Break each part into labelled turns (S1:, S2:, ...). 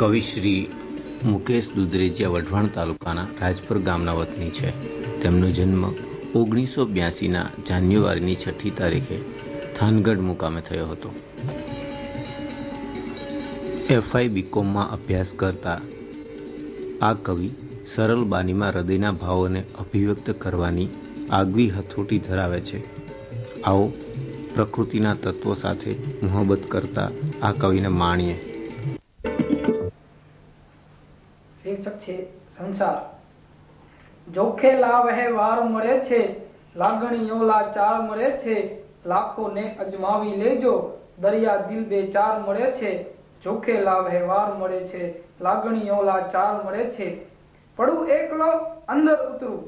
S1: કવિ શ્રી મુકેશ દુધરેજિયા વઢવાણ તાલુકાના રાજપર ગામના વતની છે. તેમનો જન્મ 1982ના જાન્યુઆરીની 6ઠી તારીખે થાનગઢ મુકામે થયો હતો. FI BComમાં અભ્યાસ કરતા આ કવિ સરળ બાનીમાં હૃદયના ભાવોને અભિવ્યક્ત કરવાની આગવી હથોટી ધરાવે છે. આવો પ્રકૃતિના તત્વો સાથે મોહબ્બત કરતા આ કવિને માણીએ.
S2: શીર્ષક છે સંસાર. જોખે લાવહે વાર મળે છે, લાગણીઓ લાચાર મળે છે, લાખોને અજમાવી લેજો, દરિયા દિલ બે ચાર મળે છે. જોખે લાવહે વાર મળે છે, લાગણીઓ લાચાર મળે છે, પડું એકલો અંદર ઉતરું,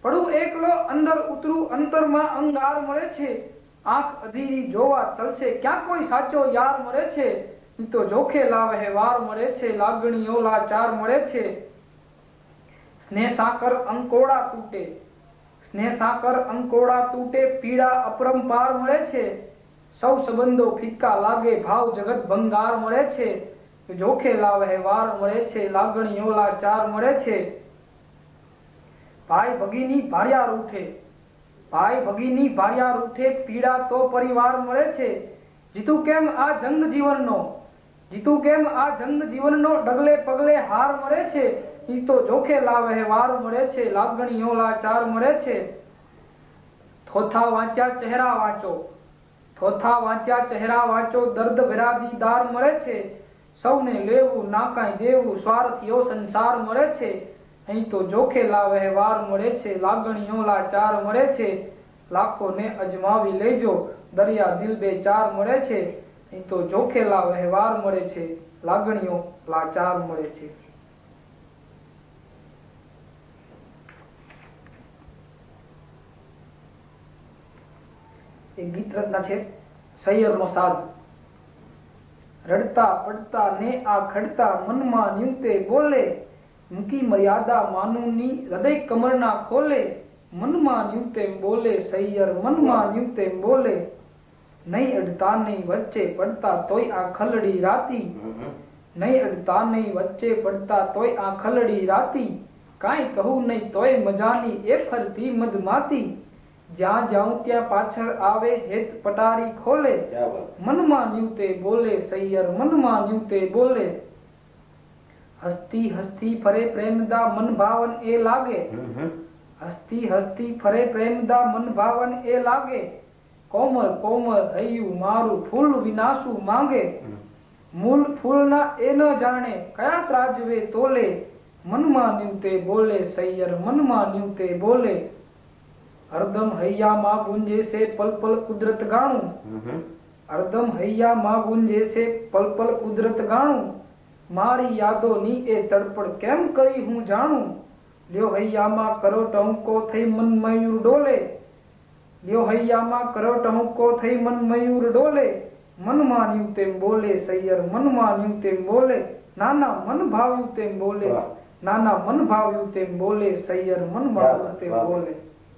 S2: પડું એકલો અંદર ઉતરું, અંતરમાં અંગાર મળે છે, આંખ અધીરી જોવા તલશે, ક્યાં કોઈ સાચો યાર મળે છે. તો જોખે લાવહે વાર મળે છે, લાગણીઓ લાચાર મળે છે. સ્નેહ સાકર અંકોડા તૂટે, સ્નેહ સાકર અંકોડા તૂટે, પીડા અપરંપાર મળે છે, સૌ સંબંધો ફિક્કા લાગે, ભાવ જગત ભંગાર મળે છે. જોખે લાવહે વાર મળે છે, લાગણીઓ લાચાર મળે છે. ભાઈ ભગીની ભારિયાર ઉઠે, ભાઈ ભગીની ભારિયાર ઉઠે, પીડા તો પરિવાર મળે છે. જીતું કેમ આ જંગ જીવનનો, જીતું કેમ આ જંગ જીવનનો, ડગલે પગલે હાર મળે છે. ઈ તો જોખે લાવહે વાર મળે છે, લાગણીઓ લાચાર મળે છે. થોથા વાંચ્યા ચહેરા વાંચો, થોથા વાંચ્યા ચહેરા વાંચો, દર્દ ભરા દીદાર મળે છે, સૌને લેવું ના કાંઈ દેવું, સ્વાર્થીઓ સંસાર મળે છે. અહીં તો જોખે લાવહે વાર મળે છે, લાગણીઓ લાચાર મળે છે, લાખોને અજમાવી લેજો, દરિયા દિલ બે ચાર મળે છે. અહીં તો જોખે લાવહે વાર મળે છે, લાગણીઓ લાચાર મળે છે. એક ગીત રચના છે સૈયરનો સાદ. રડતા પડતા ને આ ખડતા, મનમાં ન્યુતે બોલે, મૂકી મર્યાદા માનુની, હૃદય કમરના ખોલે, મનમાં ન્યુતેમ બોલે સૈયર, મનમાં ન્યુતેમ બોલે. નહીં અડતા નહીં વચ્ચે પડતા તોય આ ખલડી રાતી, નહીં અડતા નહીં વચ્ચે પડતા તોય આ ખલડી રાતી, કાંઈ કહું નહીં તોય મજાની એ ફરતી મધમાતી, જ્યાં જાઉં ત્યાં પાછળ આવે હેત પટારી ખોલે, મનમાં ન્યુતે બોલે સૈયર, મનમાં ન્યુતે બોલે. હસતી હસતી ફરે પ્રેમદા, મન ભાવન એ લાગે, હસતી હસતી ફરે પ્રેમદા, મન ભાવન એ લાગે, કોમલ કોમલ હૈયું મારું ફૂલ વિનાશું માંગે, મૂળ ફૂલના એ ન જાણે કયા ત્રાજવે તોલે, મનમાં ન્યુતે બોલે સૈયર, મનમાં ન્યુતે બોલે. હરદમ હૈયામાં ગુંજે છે પલ પલ કુદરત ગાણું, હરદમ હૈયામાં ગુંજે છે પલ પલ કુદરત ગાણું, મારી યાદોની એ તડપડ કેમ કરી હું જાણું, લ્યો હૈયામાં કરો ટહુકો થઈ મન મયુર ડોલે, લ્યો હૈયામાં કરો ટહુકો થઈ મન મયુર ડોલે, મનમાં ન્યુ તેમ બોલે સૈયર, મનમાં ન્યુ તેમ બોલે, નાના મન ભાવ્યું તેમ બોલે, નાના મન ભાવ્યું તેમ બોલે સૈયર, મન ભાવ્યું તેમ બોલે.